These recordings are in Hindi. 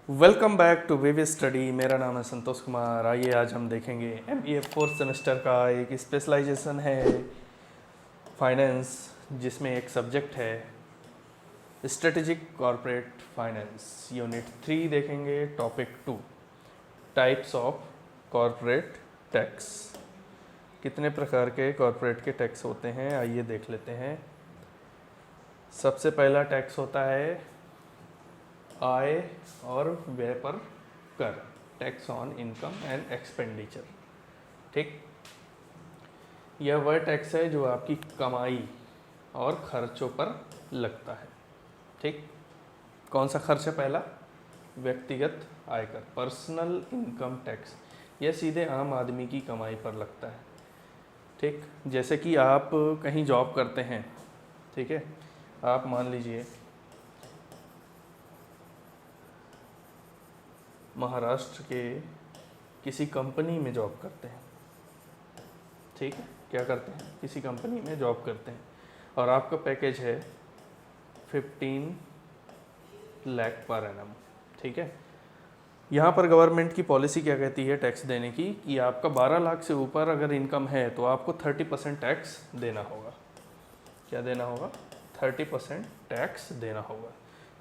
वेलकम बैक टू विव स्टडी। मेरा नाम है संतोष कुमार। आइए आज हम देखेंगे MBA फोर्थ सेमेस्टर का एक स्पेशलाइजेशन है फाइनेंस, जिसमें एक सब्जेक्ट है स्ट्रेटेजिक कॉरपोरेट फाइनेंस। यूनिट 3 देखेंगे। Topic 2 types of corporate tax. कितने प्रकार के कॉरपोरेट के टैक्स होते हैं आइए देख लेते हैं। सबसे पहला टैक्स होता है आय और व्यय पर कर, tax on income and expenditure. ठीक, यह वह टैक्स है जो आपकी कमाई और खर्चों पर लगता है। ठीक, कौन सा खर्च है? पहला व्यक्तिगत आयकर, पर्सनल इनकम टैक्स। यह सीधे आम आदमी की कमाई पर लगता है। ठीक, जैसे कि आप कहीं जॉब करते हैं, ठीक है, आप मान लीजिए महाराष्ट्र के किसी कंपनी में जॉब करते हैं। ठीक है, क्या करते हैं? किसी कंपनी में जॉब करते हैं और आपका पैकेज है 15 लाख पर एनम। ठीक है, यहाँ पर गवर्नमेंट की पॉलिसी क्या कहती है टैक्स देने की, कि आपका 12 लाख से ऊपर अगर इनकम है तो आपको 30% टैक्स देना होगा। क्या देना होगा? 30% टैक्स देना होगा,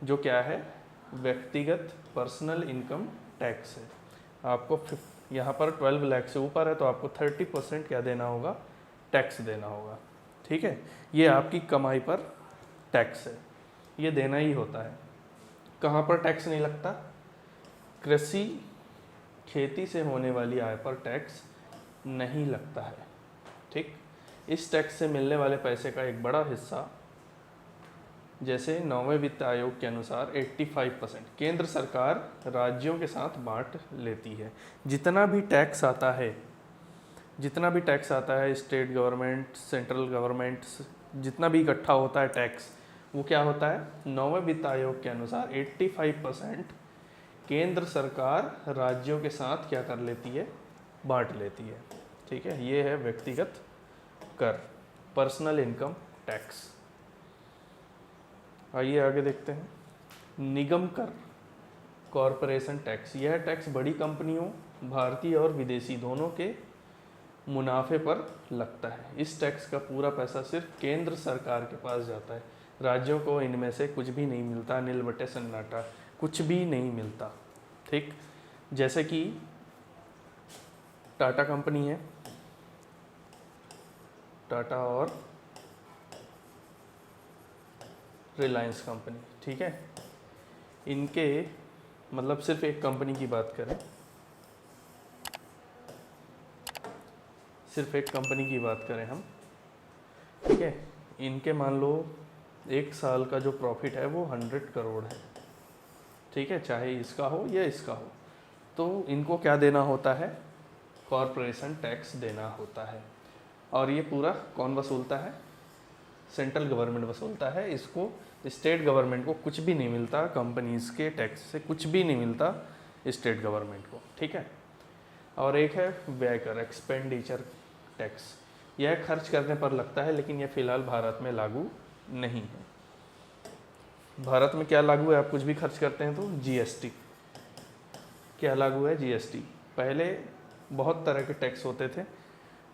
जो क्या है? व्यक्तिगत पर्सनल इनकम टैक्स है। आपको यहाँ पर 12 लाख से ऊपर है तो आपको 30% क्या देना होगा? टैक्स देना होगा। ठीक है, ये आपकी कमाई पर टैक्स है, ये देना ही होता है। कहाँ पर टैक्स नहीं लगता? कृषि खेती से होने वाली आय पर टैक्स नहीं लगता है। ठीक, इस टैक्स से मिलने वाले पैसे का एक बड़ा हिस्सा, जैसे 9वें वित्त आयोग के अनुसार 85% केंद्र सरकार राज्यों के साथ बांट लेती है। जितना भी टैक्स आता है, जितना भी टैक्स आता है, स्टेट गवर्नमेंट, सेंट्रल गवर्नमेंट, जितना भी इकट्ठा होता है टैक्स, वो क्या होता है? 9वें वित्त आयोग के अनुसार 85% केंद्र सरकार राज्यों के साथ क्या कर लेती है? बांट लेती है। ठीक है, ये है व्यक्तिगत कर, पर्सनल इनकम टैक्स। आइए आगे देखते हैं। निगम कर, कॉरपोरेशन टैक्स। यह टैक्स बड़ी कंपनियों, भारतीय और विदेशी दोनों के मुनाफे पर लगता है। इस टैक्स का पूरा पैसा सिर्फ केंद्र सरकार के पास जाता है। राज्यों को इनमें से कुछ भी नहीं मिलता, नील बटे सन्नाटा, कुछ भी नहीं मिलता। ठीक, जैसे कि टाटा कंपनी है, टाटा और रिलायंस कंपनी। ठीक है, इनके मतलब सिर्फ एक कंपनी की बात करें, सिर्फ एक कंपनी की बात करें हम, ठीक है, इनके मान लो एक साल का जो प्रॉफिट है वो 100 करोड़ है। ठीक है, चाहे इसका हो या इसका हो, तो इनको क्या देना होता है? कॉरपोरेशन टैक्स देना होता है। और ये पूरा कौन वसूलता है? सेंट्रल गवर्नमेंट वसूलता है। इसको स्टेट गवर्नमेंट को कुछ भी नहीं मिलता, कंपनीज के टैक्स से कुछ भी नहीं मिलता स्टेट गवर्नमेंट को। ठीक है, और एक है व्यय कर, एक्सपेंडिचर टैक्स। यह खर्च करने पर लगता है, लेकिन यह फिलहाल भारत में लागू नहीं है। भारत में क्या लागू है? आप कुछ भी खर्च करते हैं तो GST। क्या लागू है? GST। पहले बहुत तरह के टैक्स होते थे,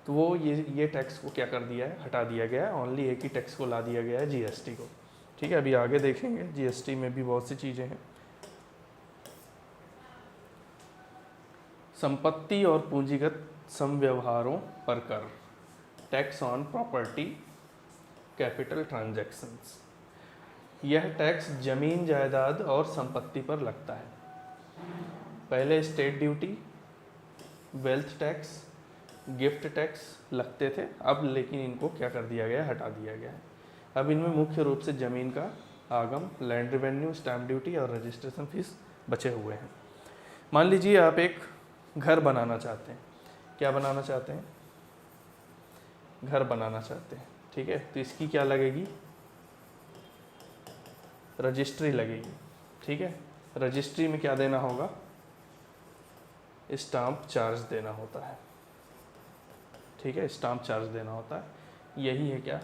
तो वो ये टैक्स को क्या कर दिया है? हटा दिया गया है। ओनली एक ही टैक्स को ला दिया गया है, GST को। ठीक है, अभी आगे देखेंगे। GST में भी बहुत सी चीज़ें हैं। संपत्ति और पूंजीगत समव्यवहारों पर कर, tax on property capital transactions. यह टैक्स जमीन, जायदाद और संपत्ति पर लगता है। पहले state duty, wealth tax, gift tax लगते थे, अब लेकिन इनको क्या कर दिया गया है? हटा दिया गया है। अब इनमें मुख्य रूप से ज़मीन का आगम, लैंड रेवेन्यू, स्टैम्प ड्यूटी और रजिस्ट्रेशन फीस बचे हुए हैं। मान लीजिए आप एक घर बनाना चाहते हैं। क्या बनाना चाहते हैं? घर बनाना चाहते हैं। ठीक है, तो इसकी क्या लगेगी? रजिस्ट्री लगेगी। ठीक है, रजिस्ट्री में क्या देना होगा? स्टाम्प चार्ज देना होता है। ठीक है, स्टाम्प चार्ज देना होता है। यही है क्या?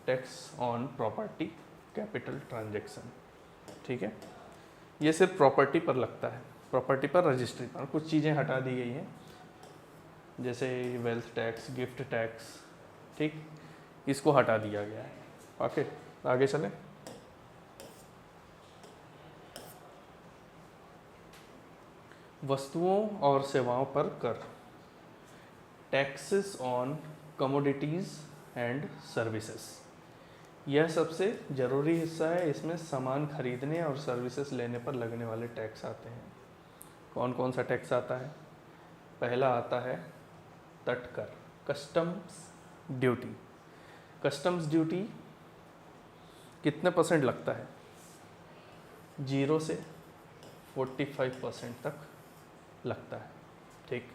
Tax on property capital transaction. ठीक है, ये सिर्फ प्रॉपर्टी पर लगता है। प्रॉपर्टी पर रजिस्ट्री पर कुछ चीज़ें हटा दी गई हैं, जैसे वेल्थ टैक्स, गिफ्ट टैक्स, ठीक, इसको हटा दिया गया है। ओके, आगे चलें। वस्तुओं और सेवाओं पर कर, taxes on commodities and services. यह सबसे ज़रूरी हिस्सा है। इसमें सामान खरीदने और सर्विसेज लेने पर लगने वाले टैक्स आते हैं। कौन कौन सा टैक्स आता है? पहला आता है Tatkar, customs duty. Customs duty कितने % लगता है? 0 से 45% तक लगता है, ठीक।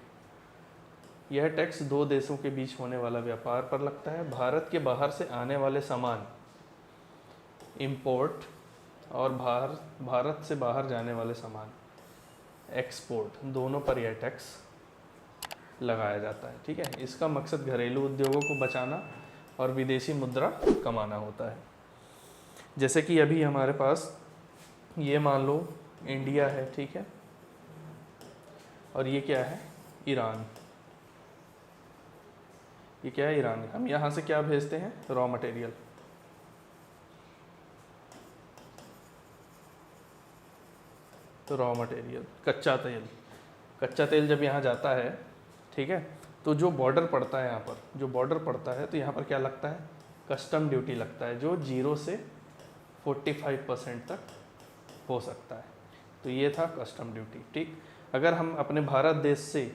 यह टैक्स दो देशों के बीच होने वाला व्यापार पर लगता है। भारत के बाहर से आने वाले सामान इंपोर्ट और भारत से बाहर जाने वाले सामान एक्सपोर्ट, दोनों पर यह टैक्स लगाया जाता है, ठीक है। इसका मकसद घरेलू उद्योगों को बचाना और विदेशी मुद्रा कमाना होता है। जैसे कि अभी हमारे पास ये मान लो इंडिया है, ठीक है, और ये क्या है? ईरान। ये क्या है? ईरान। हम यहाँ से क्या भेजते हैं? Raw material. तो रॉ मटेरियल, कच्चा तेल। कच्चा तेल जब यहाँ जाता है, ठीक है, तो जो बॉर्डर पड़ता है यहाँ पर, जो बॉर्डर पड़ता है, तो यहाँ पर क्या लगता है? कस्टम ड्यूटी लगता है, जो 0 से 45% तक हो सकता है। तो ये था कस्टम ड्यूटी, ठीक। अगर हम अपने भारत देश से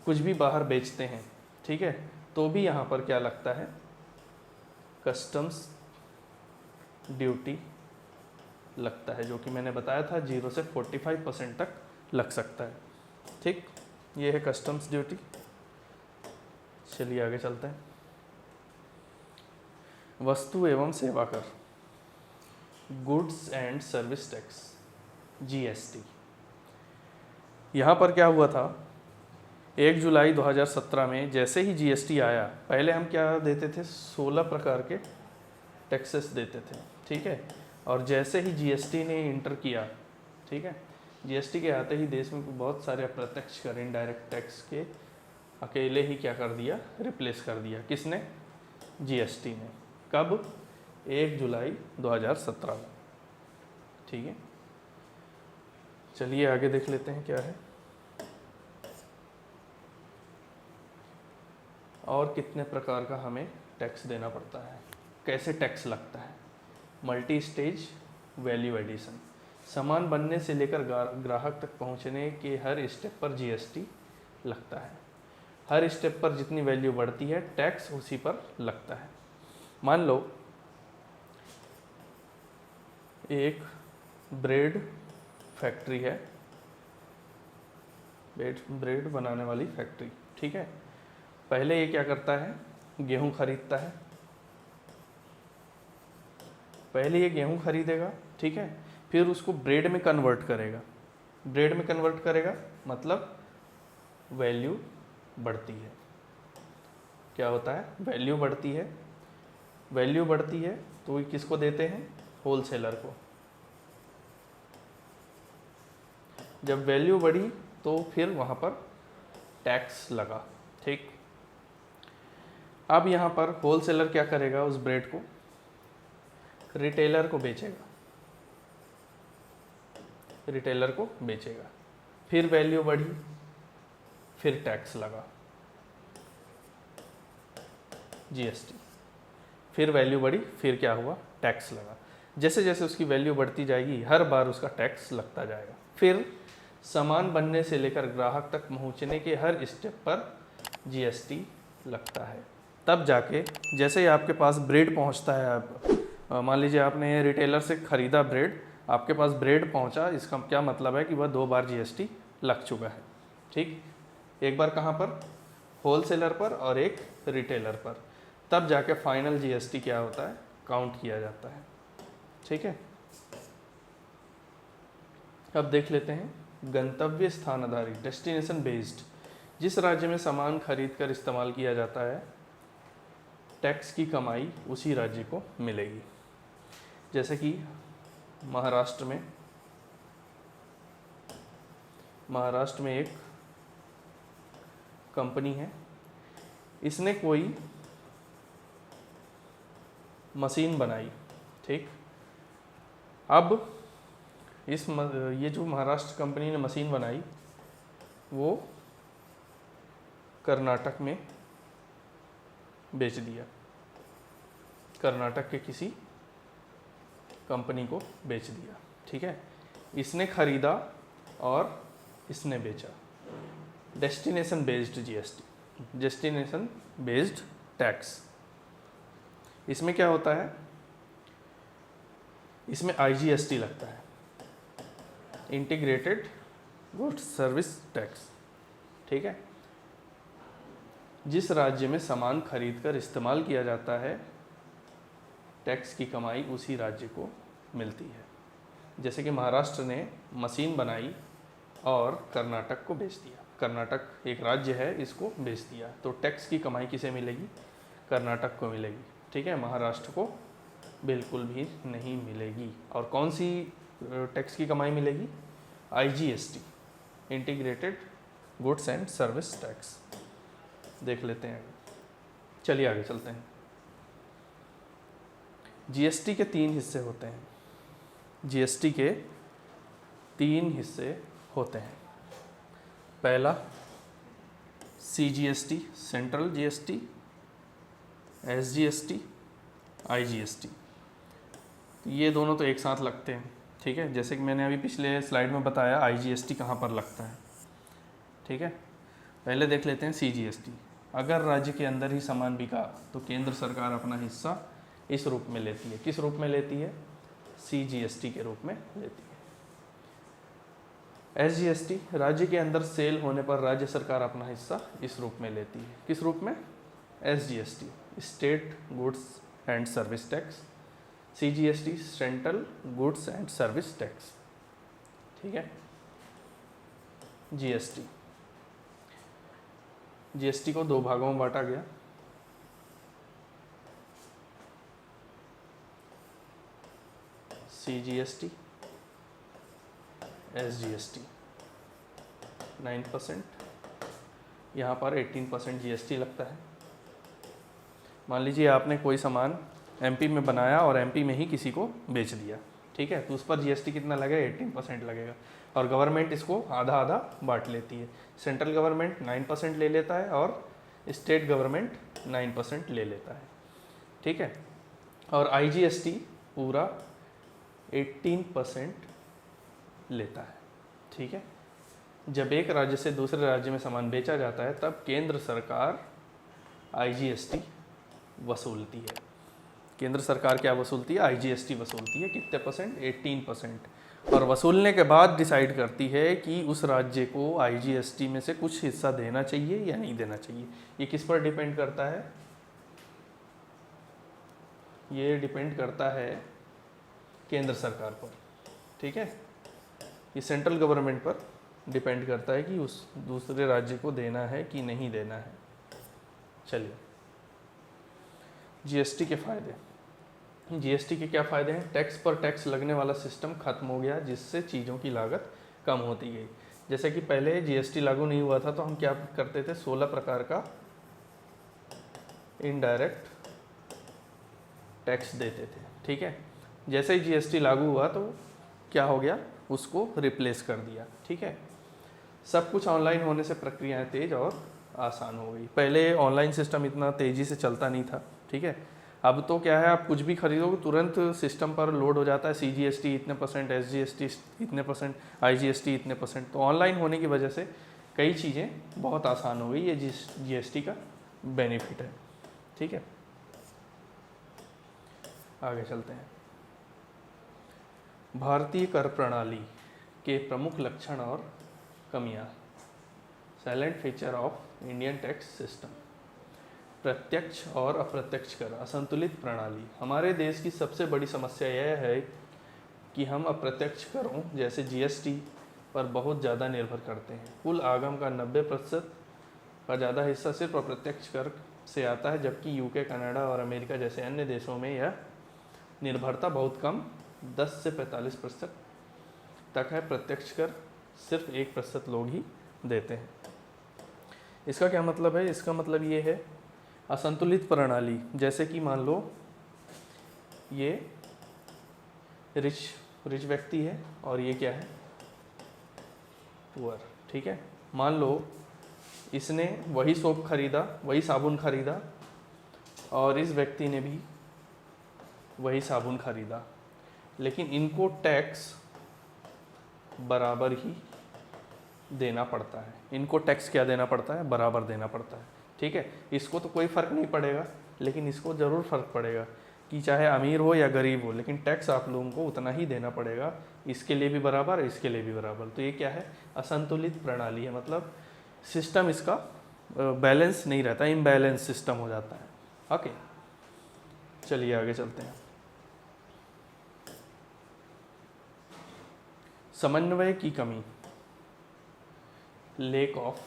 कुछ भी बाहर बेचते हैं, ठीक है, तो भी यहाँ पर क्या लगता है? कस्टम्स ड्यूटी लगता है, जो कि मैंने बताया था 0 से 45% तक लग सकता है, ठीक। ये है कस्टम्स ड्यूटी। चलिए आगे चलते हैं। वस्तु एवं सेवा कर, goods and service tax, GST। यहाँ पर क्या हुआ था? 1 जुलाई 2017 में जैसे ही GST आया, पहले हम क्या देते थे? 16 प्रकार के टैक्सेस देते थे, ठीक है। और जैसे ही GST ने इंटर किया, ठीक है, GST के आते ही देश में बहुत सारे अप्रत्यक्ष कर, इनडायरेक्ट टैक्स के अकेले ही क्या कर दिया? रिप्लेस कर दिया। किसने? GST ने। कब? 1 जुलाई 2017 में, ठीक है। चलिए आगे देख लेते हैं क्या है और कितने प्रकार का हमें टैक्स देना पड़ता है, कैसे टैक्स लगता है। मल्टी स्टेज वैल्यू एडिशन, सामान बनने से लेकर ग्राहक तक पहुंचने के हर स्टेप पर GST लगता है। हर स्टेप पर जितनी वैल्यू बढ़ती है, टैक्स उसी पर लगता है। मान लो एक ब्रेड फैक्ट्री है, ब्रेड बनाने वाली फैक्ट्री, ठीक है। पहले ये क्या करता है? गेहूं खरीदता है। पहले ये गेहूं खरीदेगा, ठीक है, फिर उसको ब्रेड में कन्वर्ट करेगा। ब्रेड में कन्वर्ट करेगा मतलब वैल्यू बढ़ती है। क्या होता है? वैल्यू बढ़ती है। वैल्यू बढ़ती है तो ये किसको देते हैं? होलसेलर को। जब वैल्यू बढ़ी तो फिर वहाँ पर टैक्स लगा, ठीक। अब यहाँ पर होलसेलर क्या करेगा? उस ब्रेड को रिटेलर को बेचेगा, रिटेलर को बेचेगा। फिर वैल्यू बढ़ी, फिर टैक्स लगा, GST। फिर वैल्यू बढ़ी, फिर क्या हुआ? टैक्स लगा। जैसे जैसे उसकी वैल्यू बढ़ती जाएगी, हर बार उसका टैक्स लगता जाएगा। फिर सामान बनने से लेकर ग्राहक तक पहुंचने के हर स्टेप पर GST लगता है। तब जाके जैसे ही आपके पास ब्रेड पहुंचता है, आप मान लीजिए आपने रिटेलर से ख़रीदा ब्रेड, आपके पास ब्रेड पहुंचा, इसका क्या मतलब है कि वह 2 बार GST लग चुका है, ठीक। एक बार कहाँ पर? होलसेलर पर, और एक रिटेलर पर। तब जाके फाइनल GST क्या होता है? काउंट किया जाता है, ठीक है। अब देख लेते हैं गंतव्य स्थान आधारित, डेस्टिनेशन बेस्ड। जिस राज्य में सामान खरीद कर इस्तेमाल किया जाता है, टैक्स की कमाई उसी राज्य को मिलेगी। जैसे कि महाराष्ट्र में महाराष्ट्र में एक कंपनी है, इसने कोई मशीन बनाई, ठीक। अब ये जो महाराष्ट्र कंपनी ने मशीन बनाई वो कर्नाटक में बेच दिया, कर्नाटक के किसी कंपनी को बेच दिया, ठीक है। इसने खरीदा और इसने बेचा। Destination based GST, destination based tax. इसमें क्या होता है, इसमें आईजीएसटी लगता है, इंटीग्रेटेड गुड्स सर्विस टैक्स, ठीक है। जिस राज्य में सामान खरीद कर इस्तेमाल किया जाता है, टैक्स की कमाई उसी राज्य को मिलती है। जैसे कि महाराष्ट्र ने मशीन बनाई और कर्नाटक को बेच दिया, कर्नाटक एक राज्य है, इसको बेच दिया, तो टैक्स की कमाई किसे मिलेगी, कर्नाटक को मिलेगी, ठीक है। महाराष्ट्र को बिल्कुल भी नहीं मिलेगी। और कौन सी टैक्स की कमाई मिलेगी, IGST, integrated goods and service tax. देख लेते हैं, चलिए आगे चलते हैं। जीएसटी के 3 हिस्से होते हैं, जीएसटी के 3 हिस्से होते हैं। पहला CGST, central GST, SGST, IGST. ये दोनों तो एक साथ लगते हैं, ठीक है। जैसे कि मैंने अभी पिछले स्लाइड में बताया आईजीएसटी कहाँ पर लगता है, ठीक है। पहले देख लेते हैं सीजीएसटी। अगर राज्य के अंदर ही सामान बिका तो केंद्र सरकार अपना हिस्सा इस रूप में लेती है। किस रूप में लेती है, सीजीएसटी के रूप में लेती है। एसजीएसटी, राज्य के अंदर सेल होने पर राज्य सरकार अपना हिस्सा इस रूप में लेती है। किस रूप में, SGST, state goods and service tax. CGST, central goods and service tax, ठीक है। जीएसटी, जीएसटी को 2 भागों में बांटा गया। सीजीएसटी, एसजीएसटी 9%, यहाँ पर 18% जीएसटी लगता है। मान लीजिए आपने कोई सामान एमपी में बनाया और एमपी में ही किसी को बेच दिया, ठीक है, तो उस पर जीएसटी कितना लगेगा, 18% लगेगा। और गवर्नमेंट इसको आधा आधा बांट लेती है। सेंट्रल गवर्नमेंट 9% ले लेता है और स्टेट गवर्नमेंट 9% ले लेता है, ठीक है। और आईजीएसटी पूरा 18% लेता है, ठीक है। जब एक राज्य से दूसरे राज्य में सामान बेचा जाता है तब केंद्र सरकार आईजीएसटी वसूलती है। केंद्र सरकार क्या वसूलती है, आईजीएसटी वसूलती है। कितने परसेंट, 18%। और वसूलने के बाद डिसाइड करती है कि उस राज्य को आईजीएसटी में से कुछ हिस्सा देना चाहिए या नहीं देना चाहिए। ये किस पर डिपेंड करता है, ये डिपेंड करता है केंद्र सरकार पर, ठीक है। ये सेंट्रल गवर्नमेंट पर डिपेंड करता है कि उस दूसरे राज्य को देना है कि नहीं देना है। चलिए, जीएसटी के फायदे। जीएसटी के क्या फ़ायदे हैं, टैक्स पर टैक्स लगने वाला सिस्टम खत्म हो गया, जिससे चीज़ों की लागत कम होती गई। जैसे कि पहले जीएसटी लागू नहीं हुआ था तो हम क्या करते थे, 16 प्रकार का इनडायरेक्ट टैक्स देते थे, ठीक है। जैसे ही जीएसटी लागू हुआ तो क्या हो गया, उसको रिप्लेस कर दिया, ठीक है। सब कुछ ऑनलाइन होने से प्रक्रियाएं तेज और आसान हो गई। पहले ऑनलाइन सिस्टम इतना तेज़ी से चलता नहीं था, ठीक है। अब तो क्या है, आप कुछ भी खरीदोगे तुरंत सिस्टम पर लोड हो जाता है, सीजीएसटी इतने परसेंट, एसजीएसटी इतने परसेंट, आईजीएसटी इतने परसेंट। तो ऑनलाइन होने की वजह से कई चीज़ें बहुत आसान हो गई। ये जीएसटी का बेनिफिट है, ठीक है। आगे चलते हैं। भारतीय कर प्रणाली के प्रमुख लक्षण और कमियां। Silent feature of Indian tax system. प्रत्यक्ष और अप्रत्यक्ष कर, असंतुलित प्रणाली। हमारे देश की सबसे बड़ी समस्या यह है कि हम अप्रत्यक्ष करों जैसे जीएसटी पर बहुत ज़्यादा निर्भर करते हैं। कुल आगम का 90% का ज़्यादा हिस्सा सिर्फ अप्रत्यक्ष कर से आता है, जबकि यूके, कनाडा और अमेरिका जैसे अन्य देशों में यह निर्भरता बहुत कम 10 से 45% तक है। प्रत्यक्ष कर सिर्फ 1% लोग ही देते हैं। इसका क्या मतलब है? इसका मतलब ये है असंतुलित प्रणाली। जैसे कि मान लो ये रिच व्यक्ति है और ये क्या है? पुअर। ठीक है, मान लो इसने वही सोप खरीदा, वही साबुन खरीदा और इस व्यक्ति ने भी वही साबुन खरीदा, लेकिन इनको टैक्स बराबर ही देना पड़ता है। इनको टैक्स क्या देना पड़ता है? बराबर देना पड़ता है। ठीक है, इसको तो कोई फ़र्क नहीं पड़ेगा, लेकिन इसको ज़रूर फ़र्क पड़ेगा कि चाहे अमीर हो या गरीब हो, लेकिन टैक्स आप लोगों को उतना ही देना पड़ेगा। इसके लिए भी बराबर, इसके लिए भी बराबर। तो ये क्या है? असंतुलित प्रणाली है। मतलब सिस्टम इसका बैलेंस नहीं रहता, इम्बैलेंस सिस्टम हो जाता है। ओके, चलिए आगे चलते हैं। समन्वय की कमी, लेक ऑफ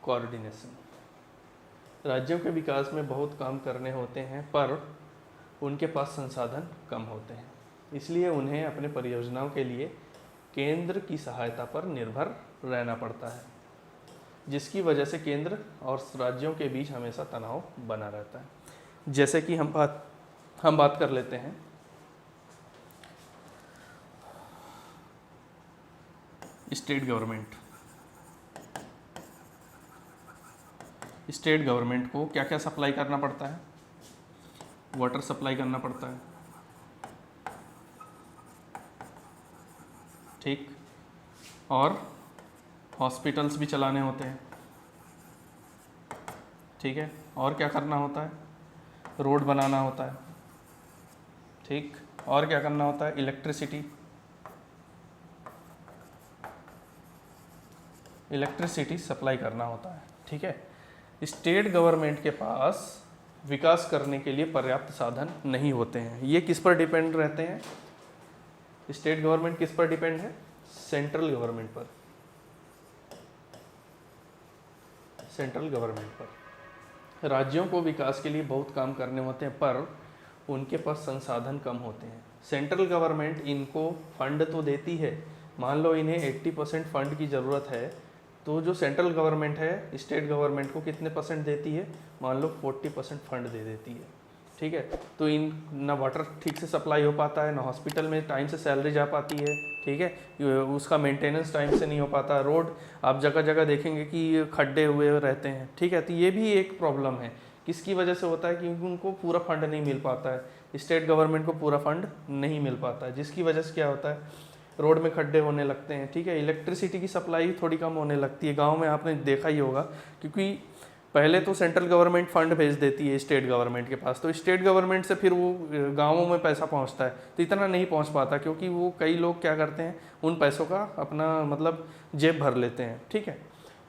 कोऑर्डिनेशन। राज्यों के विकास में बहुत काम करने होते हैं, पर उनके पास संसाधन कम होते हैं, इसलिए उन्हें अपने परियोजनाओं के लिए केंद्र की सहायता पर निर्भर रहना पड़ता है, जिसकी वजह से केंद्र और राज्यों के बीच हमेशा तनाव बना रहता है। जैसे कि हम बात कर लेते हैं स्टेट गवर्नमेंट को क्या क्या सप्लाई करना पड़ता है? वाटर सप्लाई करना पड़ता है, ठीक, और हॉस्पिटल्स भी चलाने होते हैं, ठीक है, और क्या करना होता है? रोड बनाना होता है, ठीक, और क्या करना होता है? इलेक्ट्रिसिटी सप्लाई करना होता है। ठीक है, स्टेट गवर्नमेंट के पास विकास करने के लिए पर्याप्त साधन नहीं होते हैं। ये किस पर डिपेंड रहते हैं? स्टेट गवर्नमेंट किस पर डिपेंड है? सेंट्रल गवर्नमेंट पर। सेंट्रल गवर्नमेंट पर राज्यों को विकास के लिए बहुत काम करने होते हैं, पर उनके पास संसाधन कम होते हैं। सेंट्रल गवर्नमेंट इनको फंड तो देती है। मान लो इन्हें 80% फंड की ज़रूरत है, तो जो सेंट्रल गवर्नमेंट है स्टेट गवर्नमेंट को कितने परसेंट देती है? मान लो 40% फंड दे देती है। ठीक है, तो इन ना वाटर ठीक से सप्लाई हो पाता है, ना हॉस्पिटल में टाइम से सैलरी जा पाती है। ठीक है, उसका मेंटेनेंस टाइम से नहीं हो पाता। रोड आप जगह जगह देखेंगे कि खड्डे हुए रहते हैं। ठीक है, तो ये भी एक प्रॉब्लम है। किसकी वजह से होता है? क्योंकि उनको पूरा फंड नहीं मिल पाता है, स्टेट गवर्नमेंट को पूरा फंड नहीं मिल पाता है, जिसकी वजह से क्या होता है? रोड में खड्डे होने लगते हैं। ठीक है, इलेक्ट्रिसिटी की सप्लाई थोड़ी कम होने लगती है। गांव में आपने देखा ही होगा, क्योंकि पहले तो सेंट्रल गवर्नमेंट फंड भेज देती है स्टेट गवर्नमेंट के पास, तो स्टेट गवर्नमेंट से फिर वो गांवों में पैसा पहुंचता है, तो इतना नहीं पहुंच पाता, क्योंकि वो कई लोग क्या करते हैं, उन पैसों का अपना मतलब जेब भर लेते हैं। ठीक है,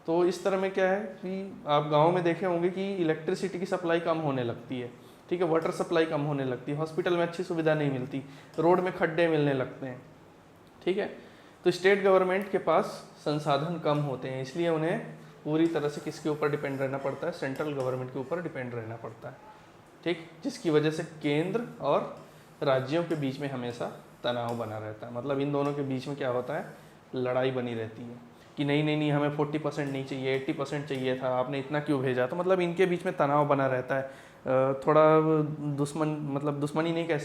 तो इस तरह में क्या है कि आप गाँव में देखे होंगे कि इलेक्ट्रिसिटी की सप्लाई कम होने लगती है। ठीक है, वाटर सप्लाई कम होने लगती है, हॉस्पिटल में अच्छी सुविधा नहीं मिलती, रोड में खड्डे मिलने लगते हैं। ठीक है, तो स्टेट गवर्नमेंट के पास संसाधन कम होते हैं, इसलिए उन्हें पूरी तरह से किसके ऊपर डिपेंड रहना पड़ता है? सेंट्रल गवर्नमेंट के ऊपर डिपेंड रहना पड़ता है। ठीक, जिसकी वजह से केंद्र और राज्यों के बीच में हमेशा तनाव बना रहता है। मतलब इन दोनों के बीच में क्या होता है? लड़ाई बनी रहती है कि नहीं हमें 40% नहीं चाहिए, 80% चाहिए था, आपने इतना क्यों भेजा? तो मतलब इनके बीच में तनाव बना रहता है। थोड़ा दुश्मनी नहीं कह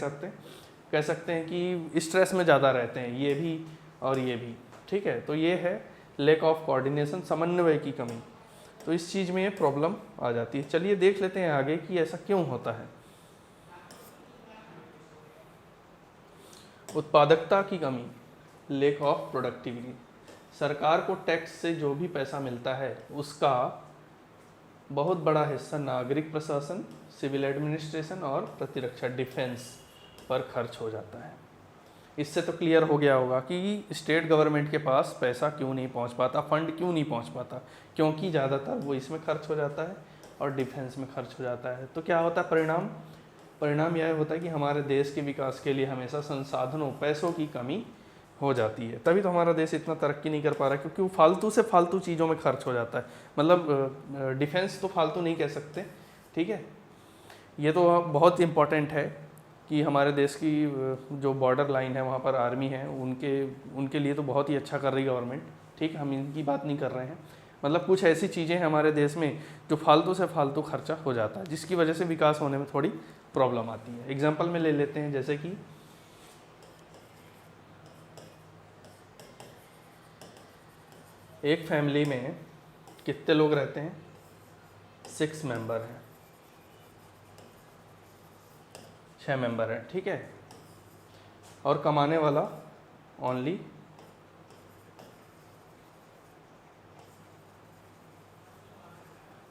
सकते हैं कि स्ट्रेस में ज़्यादा रहते हैं ये भी और ये भी। ठीक है, तो ये है लैक ऑफ कोऑर्डिनेशन, समन्वय की कमी। तो इस चीज़ में ये प्रॉब्लम आ जाती है। चलिए देख लेते हैं आगे कि ऐसा क्यों होता है। उत्पादकता की कमी, लैक ऑफ प्रोडक्टिविटी। सरकार को टैक्स से जो भी पैसा मिलता है उसका बहुत बड़ा हिस्सा नागरिक प्रशासन, सिविल एडमिनिस्ट्रेशन और प्रतिरक्षा, डिफेंस पर खर्च हो जाता है। इससे तो क्लियर हो गया होगा कि स्टेट गवर्नमेंट के पास पैसा क्यों नहीं पहुंच पाता, फंड क्यों नहीं पहुंच पाता, क्योंकि ज़्यादातर वो इसमें खर्च हो जाता है और डिफेंस में खर्च हो जाता है। तो क्या होता है परिणाम यह होता है कि हमारे देश के विकास के लिए हमेशा संसाधनों, पैसों की कमी हो जाती है। तभी तो हमारा देश इतना तरक्की नहीं कर पा रहा, क्योंकि वो फालतू से फालतू चीज़ों में खर्च हो जाता है। मतलब डिफेंस तो फालतू नहीं कह सकते। ठीक है, ये तो बहुत इम्पॉर्टेंट है कि हमारे देश की जो बॉर्डर लाइन है वहाँ पर आर्मी है, उनके लिए तो बहुत ही अच्छा कर रही गवर्नमेंट। ठीक, हम इनकी बात नहीं कर रहे हैं। मतलब कुछ ऐसी चीज़ें हैं हमारे देश में जो फालतू से फालतू खर्चा हो जाता है, जिसकी वजह से विकास होने में थोड़ी प्रॉब्लम आती है। एग्जाम्पल में ले लेते हैं, जैसे कि एक फैमिली में कितने लोग रहते हैं? 6 मेंबर हैं, 6 मेंबर हैं, ठीक है। और कमाने वाला ओनली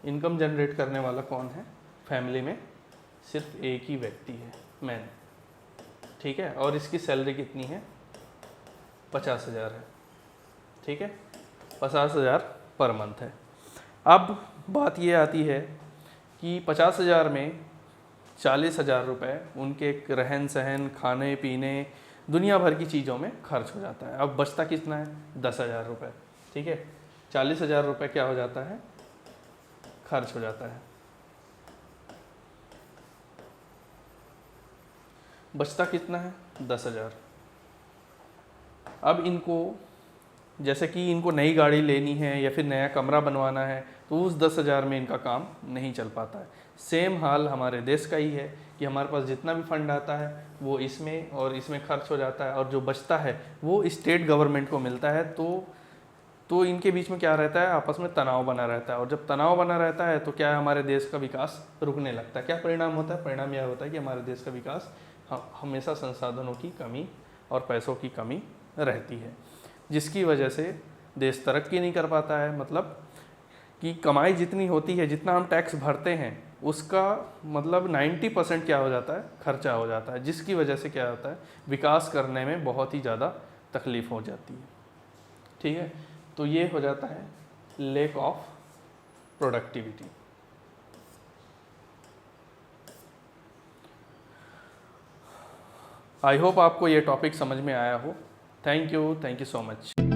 इनकम जनरेट करने वाला कौन है? फैमिली में सिर्फ एक ही व्यक्ति है, मैन, ठीक है। और इसकी सैलरी कितनी है? 50,000 है, ठीक है, 50,000 पर मंथ है। अब बात ये आती है कि 50,000 में 40,000 रुपये उनके रहन सहन, खाने पीने, दुनिया भर की चीज़ों में खर्च हो जाता है। अब बचता कितना है? 10,000 रुपये, ठीक है। 40,000 रुपये क्या हो जाता है? खर्च हो जाता है। बचता कितना है? 10,000। अब इनको, जैसे कि इनको नई गाड़ी लेनी है या फिर नया कमरा बनवाना है, तो उस 10,000 में इनका काम नहीं चल पाता है। सेम हाल हमारे देश का ही है कि हमारे पास जितना भी फंड आता है वो इसमें और इसमें खर्च हो जाता है, और जो बचता है वो स्टेट गवर्नमेंट को मिलता है। तो इनके बीच में क्या रहता है? आपस में तनाव बना रहता है, और जब तनाव बना रहता है तो क्या है? हमारे देश का विकास रुकने लगता है। क्या परिणाम होता है? परिणाम यह होता है कि हमारे देश का विकास हमेशा संसाधनों की कमी और पैसों की कमी रहती है, जिसकी वजह से देश तरक्की नहीं कर पाता है। मतलब कि कमाई जितनी होती है, जितना हम टैक्स भरते हैं, उसका मतलब 90% क्या हो जाता है? खर्चा हो जाता है, जिसकी वजह से क्या होता है? विकास करने में बहुत ही ज़्यादा तकलीफ हो जाती है, ठीक है। तो ये हो जाता है lack of productivity. I hope आपको ये टॉपिक समझ में आया हो। Thank you so much.